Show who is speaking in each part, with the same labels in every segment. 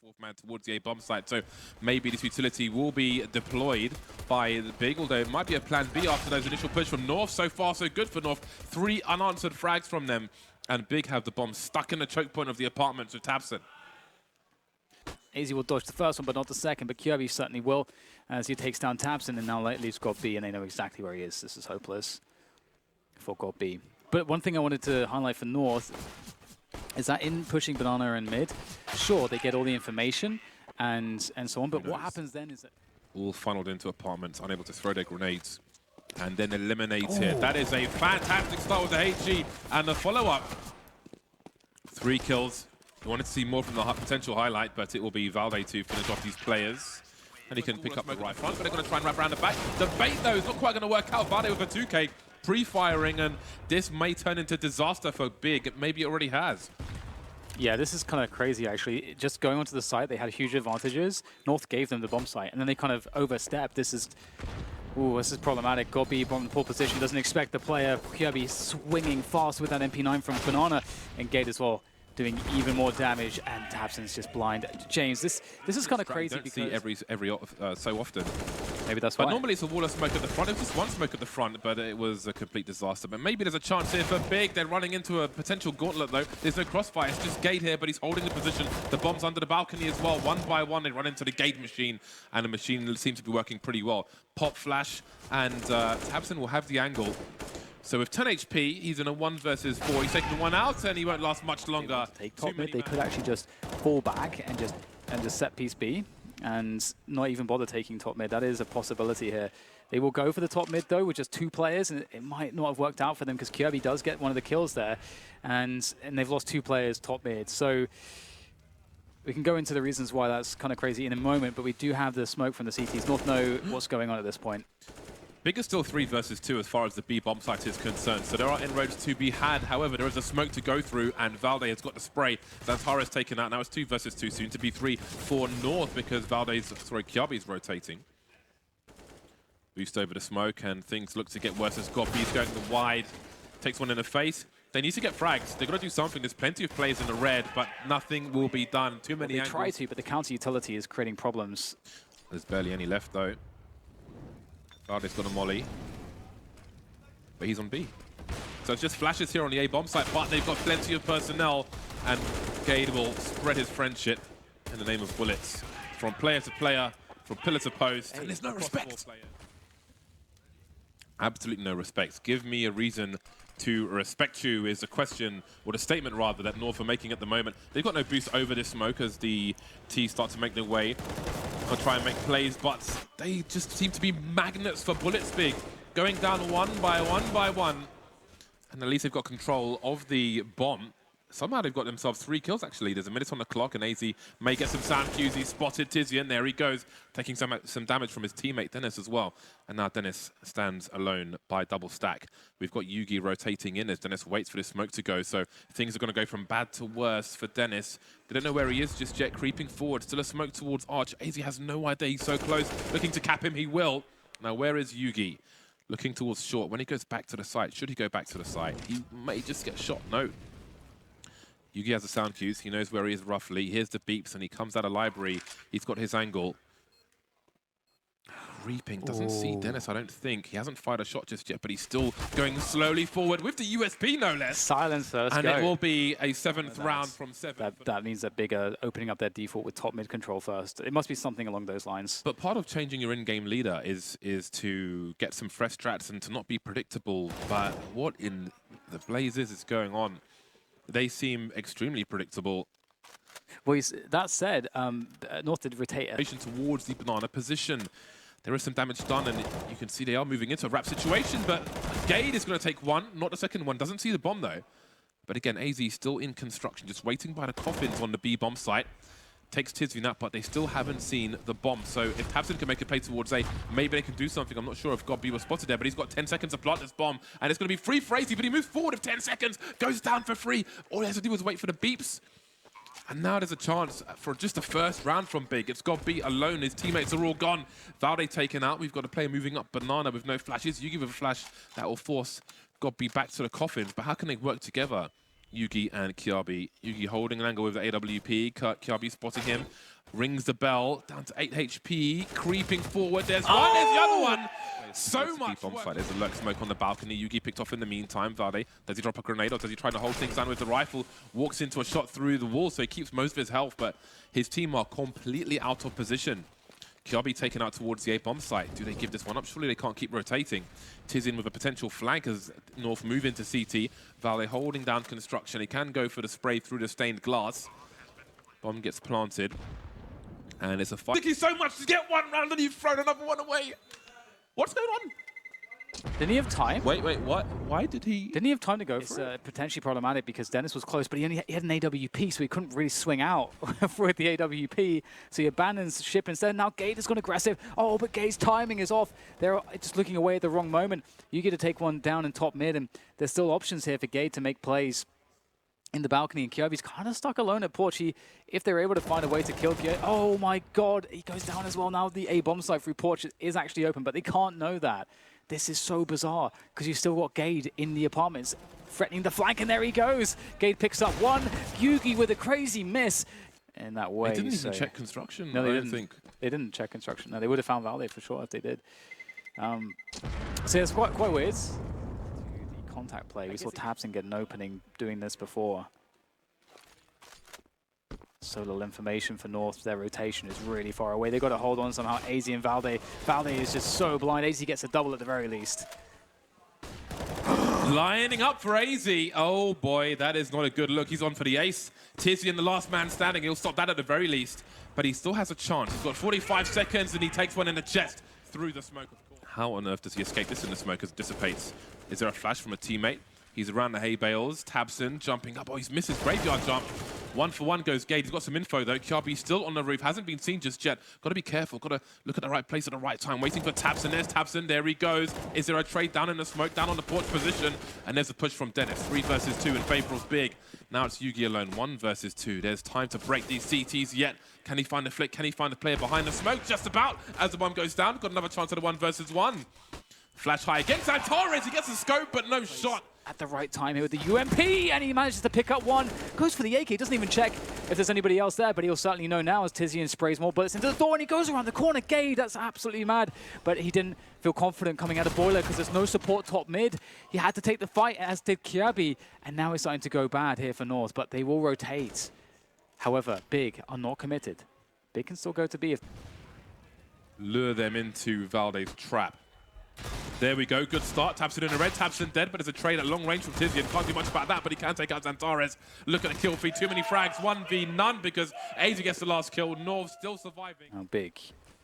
Speaker 1: fourth man towards the A bomb site. So maybe this utility will be deployed by the Big, although it might be a plan B after those initial push from North. So far, so good for North. 3 unanswered frags from them. And Big have the bomb stuck in the choke point of the apartments with Tabson.
Speaker 2: AZ will dodge the first one, but not the second. But Kirby certainly will, as he takes down Tabson, and now leaves God B, and they know exactly where he is. This is hopeless for God B. But one thing I wanted to highlight for North is that in pushing Banana and mid, sure, they get all the information and so on, but what happens then is that...
Speaker 1: All funneled into apartments, unable to throw their grenades, and then eliminated. That is a fantastic start with the HG, and the follow-up. 3 kills. We wanted to see more from the potential highlight, but it will be Valde to finish off these players. And he can pick up the right front, but they're going to try and wrap around the back. The bait, though, is not quite going to work out. Valde with a 2K pre-firing, and this may turn into disaster for Big. Maybe it already has.
Speaker 2: Yeah, this is kind of crazy, actually. Just going onto the site, they had huge advantages. North gave them the bomb site, and then they kind of overstepped. This is problematic. Gobi from the pole position, doesn't expect the player. Kirby swinging fast with that MP9 from Banana, and Gate as well, doing even more damage, and Tabson's just blind. James, this is kind of crazy because...
Speaker 1: see every so often.
Speaker 2: Maybe that's why.
Speaker 1: But normally it's a wall of smoke at the front. It was just one smoke at the front, but it was a complete disaster. But maybe there's a chance here for Big. They're running into a potential gauntlet, though. There's no crossfire. It's just Gate here, but he's holding the position. The bomb's under the balcony as well. One by one, they run into the Gate machine, and the machine seems to be working pretty well. Pop flash, and Tabson will have the angle. So with 10 HP, he's in a 1 versus 4. He's taking 1 out, and he won't last much longer.
Speaker 2: Take top mid. They could actually just fall back and just set piece B, and not even bother taking top mid. That is a possibility here. They will go for the top mid, though, with just 2 players, and it might not have worked out for them because Kirby does get one of the kills there, and they've lost 2 players top mid. So we can go into the reasons why that's kind of crazy in a moment, but we do have the smoke from the CTs. North know what's going on at this point.
Speaker 1: Big is still 3 versus 2 as far as the B bomb site is concerned, so there are inroads to be had. However, there is a smoke to go through, and Valde has got the spray. Xantares taken out. Now it's 2 versus 2, soon to be 3 for North because Kirby's rotating. Boost over the smoke, and things look to get worse as Gobi's going the wide. Takes one in the face. They need to get frags. They've got to do something. There's plenty of players in the red, but nothing will be done. Too many angles.
Speaker 2: They try to, but the counter utility is creating problems.
Speaker 1: There's barely any left, though. Valde's got a molly, but he's on B. So it's just flashes here on the A bomb site, but they've got plenty of personnel, and Gade will spread his friendship in the name of bullets. From player to player, from pillar to post, and there's no respect. Absolutely no respect. Give me a reason to respect you is a question, or the statement rather, that North are making at the moment. They've got no boost over this smoke as the T start to make their way. They'll try and make plays, but they just seem to be magnets for bullets. Big. Going down one by one. And at least they've got control of the bomb. Somehow they've got themselves 3 kills, actually. There's a minute on the clock, and AZ may get some sound cues. He spotted Tizzy, and there he goes, taking some damage from his teammate, Dennis, as well. And now Dennis stands alone by double stack. We've got Yugi rotating in as Dennis waits for the smoke to go, so things are going to go from bad to worse for Dennis. They don't know where he is just yet, creeping forward. Still a smoke towards Arch. AZ has no idea he's so close. Looking to cap him, he will. Now, where is Yugi? Looking towards short. When he goes back to the site, should he go back to the site? He may just get shot. No. Yugi has the sound cues. He knows where he is roughly. Here's the beeps, and he comes out of library. He's got his angle. Reaping doesn't see Dennis, I don't think. He hasn't fired a shot just yet, but he's still going slowly forward with the USP, no less.
Speaker 2: Silencer, let's
Speaker 1: and
Speaker 2: go.
Speaker 1: it will be a 7th round from 7.
Speaker 2: That means that Big are opening up their default with top mid control first. It must be something along those lines.
Speaker 1: But part of changing your in-game leader is to get some fresh strats and to not be predictable. But what in the blazes is going on? They seem extremely predictable.
Speaker 2: Well, that said, North did rotate
Speaker 1: towards the banana position. There is some damage done, and you can see they are moving into a wrap situation, but Gade is going to take 1, not the second one. Doesn't see the bomb, though. But again, AZ still in construction, just waiting by the coffins on the B bomb site. Takes Tizzy nut, but they still haven't seen the bomb. So if Tabson can make a play towards A, maybe they can do something. I'm not sure if God B was spotted there, but he's got 10 seconds to plant this bomb, and it's going to be free for AZ, but he moves forward with 10 seconds, goes down for free. All he has to do is wait for the beeps. And now there's a chance for just the first round from Big. It's God B alone. His teammates are all gone. Valde taken out. We've got a player moving up. Banana with no flashes. You give a flash that will force God B back to the coffins. But how can they work together? Yugi and Kiabi. Yugi holding an angle with the AWP. Kiabi spotting him. Rings the bell. Down to 8 HP. Creeping forward. There's one. There's the other one. So much work. There's a lurk smoke on the balcony. Yugi picked off in the meantime. Valde, does he drop a grenade or does he try to hold things down with the rifle? Walks into a shot through the wall, so he keeps most of his health, but his team are completely out of position. Kiabi taken out towards the A bomb site. Do they give this one up? Surely they can't keep rotating. Tizian with a potential flank as North move into CT. Valde holding down construction. He can go for the spray through the stained glass. Bomb gets planted. And it's a fight. Thank you so much to get one round and you've thrown another one away. What's going on?
Speaker 2: Didn't he have time?
Speaker 1: Wait, what? Why did he?
Speaker 2: Didn't he have time to go for it? Potentially problematic because Dennis was close, but he had an AWP, so he couldn't really swing out with the AWP. So he abandons ship instead. Now Gade has gone aggressive. Oh, but Gade's timing is off. They're just looking away at the wrong moment. You get to take one down in top mid, and there's still options here for Gade to make plays in the balcony, and Kiabi's kind of stuck alone at Porch. If they're able to find a way to kill Kiabi, oh my god, he goes down as well. Now the A bomb site through Porch is actually open, but they can't know that. This is so bizarre, because you've still got Gade in the apartments, threatening the flank, and there he goes. Gade picks up one, Yugi with a crazy miss in that way.
Speaker 1: They didn't even check construction,
Speaker 2: no,
Speaker 1: I don't think.
Speaker 2: They didn't check construction. No, they would have found Valde for sure if they did. So it's quite weird. Contact play. We saw Tabson get an opening doing this before. So little information for North. Their rotation is really far away. They've got to hold on somehow. AZ and Valde. Valde is just so blind. AZ gets a double at the very least.
Speaker 1: Lining up for AZ. Oh boy, that is not a good look. He's on for the ace. Tizian, the last man standing. He'll stop that at the very least. But he still has a chance. He's got 45 seconds and he takes one in the chest through the smoke, of course. How on earth does he escape this in the smoke as it dissipates? Is there a flash from a teammate? He's around the hay bales. Tabson jumping up. Oh, he's missed his graveyard jump. 1 for 1 goes Gade. He's got some info though. Kiabi still on the roof. Hasn't been seen just yet. Got to be careful. Got to look at the right place at the right time. Waiting for Tabson. There's Tabson. There he goes. Is there a trade down in the smoke? Down on the porch position. And there's a push from Dennis. 3 versus 2 in favor of Big. Now it's Yugi alone. 1 versus 2. There's time to break these CTs yet. Can he find the flick? Can he find the player behind the smoke? Just about. As the bomb goes down. Got another chance at a 1 versus 1. Flash high against Xantares. He gets a scope, but no shot. At
Speaker 2: the right time here with the UMP, and he manages to pick up one. Goes for the AK, doesn't even check if there's anybody else there, but he'll certainly know now as Tizian sprays more bullets into the door, and he goes around the corner. Gade, that's absolutely mad. But he didn't feel confident coming out of Boiler because there's no support top mid. He had to take the fight, as did Kiabi, and now it's starting to go bad here for North, but they will rotate. However, Big are not committed. Big can still go to B if...
Speaker 1: Lure them into Valde's trap. There we go, good start. Tabson in the red, Tabson dead, but there's a trade at long range from Tizian. Can't do much about that, but he can take out Xantares. Look at the kill feed, too many frags, 1v none because AZ gets the last kill. North still surviving.
Speaker 2: Oh, Big.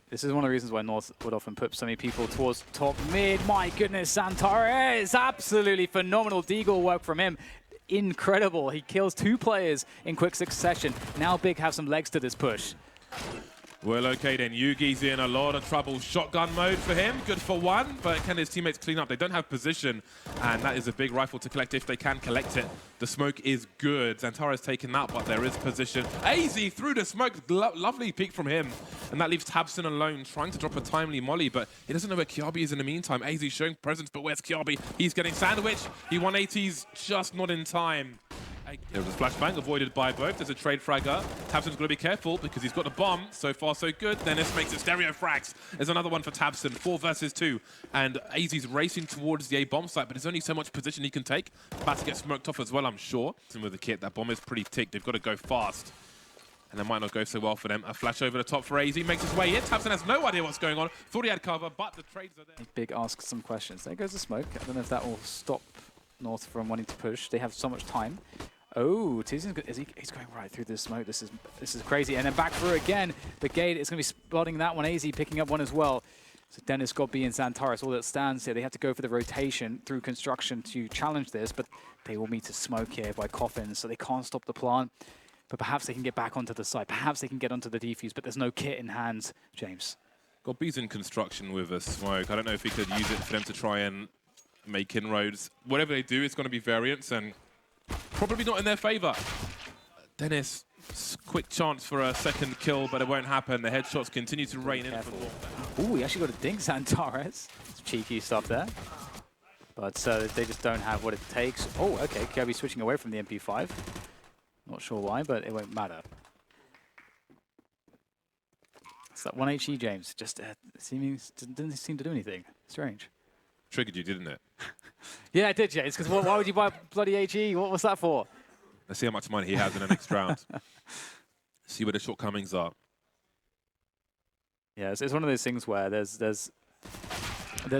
Speaker 2: This is one of the reasons why North would often put so many people towards top mid. My goodness, Xantares, absolutely phenomenal deagle work from him. Incredible, he kills 2 players in quick succession. Now Big have some legs to this push.
Speaker 1: Well, okay then, Yugi's in a lot of trouble. Shotgun mode for him, good for 1, but can his teammates clean up? They don't have position, and that is a big rifle to collect if they can collect it. The smoke is good. Xantares taken out, but there is position. AZ through the smoke, lovely peek from him. And that leaves Tabson alone, trying to drop a timely molly, but he doesn't know where Kiabi is in the meantime. AZ showing presence, but where's Kiabi? He's getting sandwiched. He 180s, just not in time. There was a flashbang avoided by both. There's a trade fragger. Tabson's got to be careful because he's got the bomb. So far, so good. Dennis makes it stereo frags. There's another one for Tabson. 4 versus 2. And AZ's racing towards the A bomb site, but there's only so much position he can take. About to get smoked off as well, I'm sure. And with the kit, that bomb is pretty ticked. They've got to go fast. And that might not go so well for them. A flash over the top for AZ. Makes his way in. Tabson has no idea what's going on. Thought he had cover, but the trades are there.
Speaker 2: Big asks some questions. There goes the smoke. I don't know if that will stop North from wanting to push. They have so much time. Oh, Tizian's good. He's going right through the smoke. This is crazy. And then back through again. The Gade is going to be spotting that one. AZ picking up one as well. So Dennis, Godby, and Xantares, all that stands here. They have to go for the rotation through construction to challenge this, but they will meet a smoke here by Coffins, so they can't stop the plant. But perhaps they can get back onto the site. Perhaps they can get onto the defuse, but there's no kit in hand, James.
Speaker 1: Godby's in construction with a smoke. I don't know if he could use it for them to try and make inroads. Whatever they do, it's going to be variance, and probably not in their favor. Dennis, quick chance for a second kill, but it won't happen. The headshots continue to rain in.
Speaker 2: Ooh, he actually got a dink, Xantares. Cheeky stuff there. But they just don't have what it takes. Oh, okay, Kirby switching away from the MP5. Not sure why, but it won't matter. It's that 1 HE, James. Just didn't seem to do anything. Strange.
Speaker 1: Triggered you, didn't it?
Speaker 2: Yeah, it did, James, because why would you buy bloody HE? What was that for?
Speaker 1: Let's see how much money he has in the next round. See where the shortcomings are.
Speaker 2: Yeah, it's one of those things where there's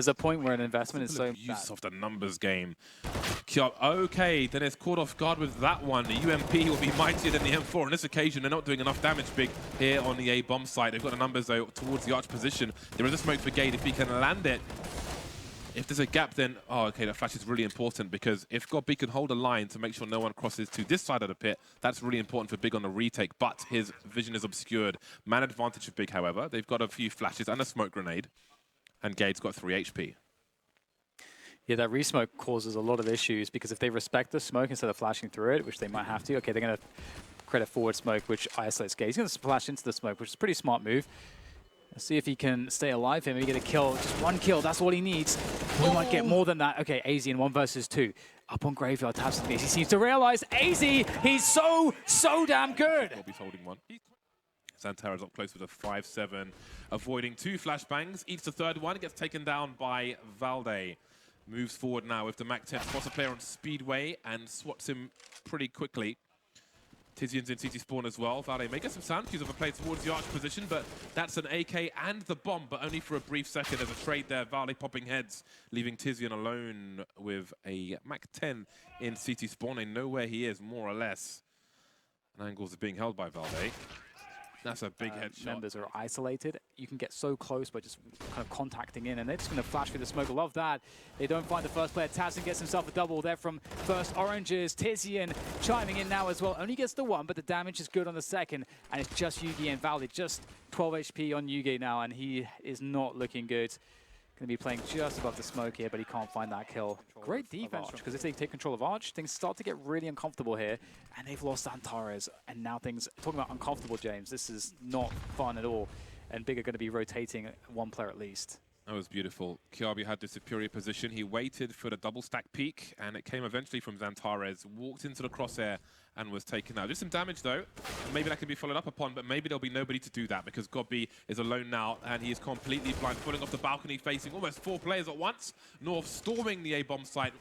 Speaker 2: a point where an investment is so
Speaker 1: use
Speaker 2: bad.
Speaker 1: of the numbers game. Okay, then it's caught off guard with that one. The UMP will be mightier than the M4. On this occasion, they're not doing enough damage big here on the A bomb site. They've got the numbers though towards the arch position. There is a smoke brigade if he can land it. If there's a gap, then oh, okay, that flash is really important because if Godby can hold a line to make sure no one crosses to this side of the pit, that's really important for Big on the retake. But his vision is obscured. Man advantage of Big, however. They've got a few flashes and a smoke grenade, and Gade's got 3 HP.
Speaker 2: Yeah, that resmoke causes a lot of issues because if they respect the smoke instead of flashing through it, which they might have to, okay, they're going to create a forward smoke, which isolates Gade. He's going to splash into the smoke, which is a pretty smart move. Let's see if he can stay alive here, maybe get a kill. Just 1 kill, that's all he needs. We might get more than that. Okay, AZ in 1 versus 2. Up on Graveyard, taps the piece. He seems to realize AZ, he's so damn good.
Speaker 1: He's holding one. Xantares up close with a 5-7, avoiding 2 flashbangs. Eats the third one, gets taken down by Valde. Moves forward now with the MAC-10, spots a player on Speedway and swats him pretty quickly. Tizian's in CT spawn as well. Valde may get some sound cues of a play towards the arch position, but that's an AK and the bomb, but only for a brief second. There's a trade there, Valde popping heads, leaving Tizian alone with a MAC-10 in CT spawn. They know where he is, more or less. And angles are being held by Valde. That's a big headshot.
Speaker 2: Members are isolated. You can get so close by just kind of contacting in, and they're just going to flash through the smoke. I love that. They don't find the first player. Tazin gets himself a double there from first Oranges. Tizian chiming in now as well. Only gets the 1, but the damage is good on the second, and it's just Yugi and Valde. Just 12 HP on Yugi now, and he is not looking good. Going to be playing just above the smoke here, but he can't find that kill. Great defense, because if they take control of Arch, things start to get really uncomfortable here, and they've lost Xantares, and now things, talking about uncomfortable, James, this is not fun at all, and Big are going to be rotating 1 player at least.
Speaker 1: That was beautiful. Kiabi had the superior position. He waited for the double stack peek, and it came eventually from Xantares. Walked into the crosshair and was taken out. Just some damage, though. Maybe that can be followed up upon, but maybe there'll be nobody to do that because Godby is alone now, and he is completely blind, falling off the balcony, facing almost 4 players at once. North storming the A-bomb site.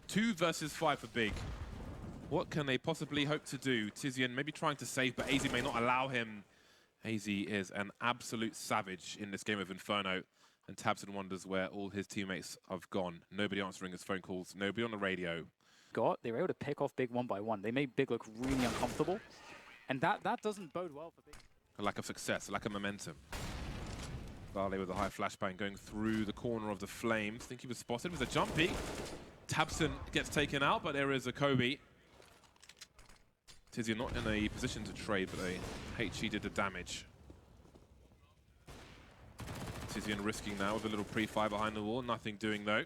Speaker 1: 2 versus 5 for Big. What can they possibly hope to do? Tizian maybe trying to save, but AZ may not allow him. AZ is an absolute savage in this game of Inferno. And Tabson wonders where all his teammates have gone. Nobody answering his phone calls, nobody on the radio.
Speaker 2: They were able to pick off Big 1 by 1. They made Big look really uncomfortable. And that doesn't bode well for Big.
Speaker 1: A lack of success, a lack of momentum. Valde with a high flashbang going through the corner of the flames. Think he was spotted with a jumpy. Tabson gets taken out, but there is a Kobe. Tizian not in a position to trade, but a HE did the damage. Tizian risking now with a little pre-fire behind the wall. Nothing doing, though.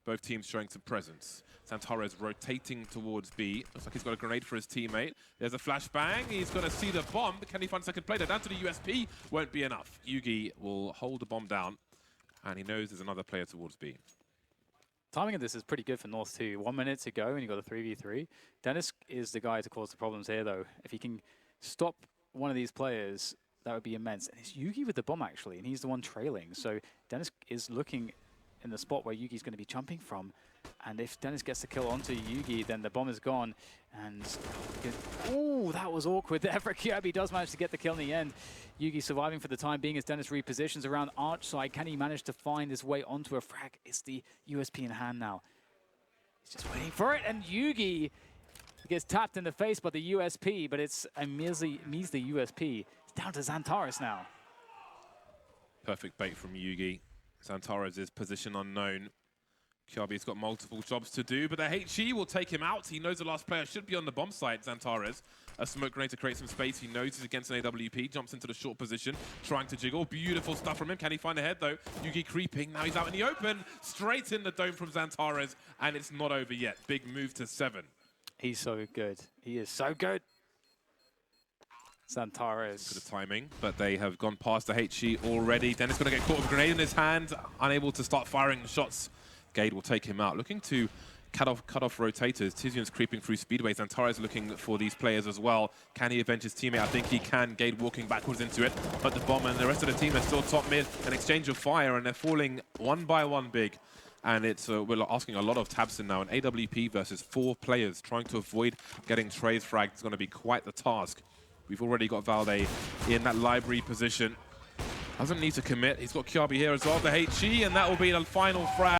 Speaker 1: Both teams showing some presence. Xantares rotating towards B. Looks like he's got a grenade for his teammate. There's a flashbang. He's going to see the bomb. Can he find a second player? Down to the USP. Won't be enough. Yugi will hold the bomb down. And he knows there's another player towards B.
Speaker 2: Timing of this is pretty good for North too. 1 minute to go, and you've got a 3v3. Dennis is the guy to cause the problems here, though. If he can stop one of these players, that would be immense. And it's Yugi with the bomb, actually, and he's the one trailing. So Dennis is looking in the spot where Yugi's going to be jumping from. And if Dennis gets the kill onto Yugi, then the bomb is gone. And, ooh, that was awkward there for Kirby. Does manage to get the kill in the end. Yugi surviving for the time being as Dennis repositions around Arch side. Can he manage to find his way onto a frag? It's the USP in hand now. He's just waiting for it, and Yugi gets tapped in the face by the USP, but it's a measly USP. It's down to Xantares now.
Speaker 1: Perfect bait from Yugi. Xantares' position unknown. Kiabi's got multiple jobs to do, but the HE will take him out. He knows the last player should be on the bomb site, Xantares. A smoke grenade to create some space. He knows he's against an AWP, jumps into the short position, trying to jiggle. Beautiful stuff from him. Can he find a head, though? Yugi creeping. Now he's out in the open. Straight in the dome from Xantares, and it's not over yet. Big move to 7.
Speaker 2: He's so good. He is so good. Xantares.
Speaker 1: For the timing, but they have gone past the HE already. Dennis going to get caught with a grenade in his hand, unable to start firing shots Gade will take him out. Looking to cut off rotators. Tizian's creeping through Speedway. Xantares looking for these players as well. Can he avenge his teammate? I think he can. Gade walking backwards into it. But the bomb and the rest of the team are still top mid. An exchange of fire, and they're falling one by one big. And it's we're asking a lot of Tabson now. An AWP versus 4 players. Trying to avoid getting trays fragged is going to be quite the task. We've already got Valde in that library position. Doesn't need to commit. He's got Kiabi here as well, the HE, and that will be the final frag.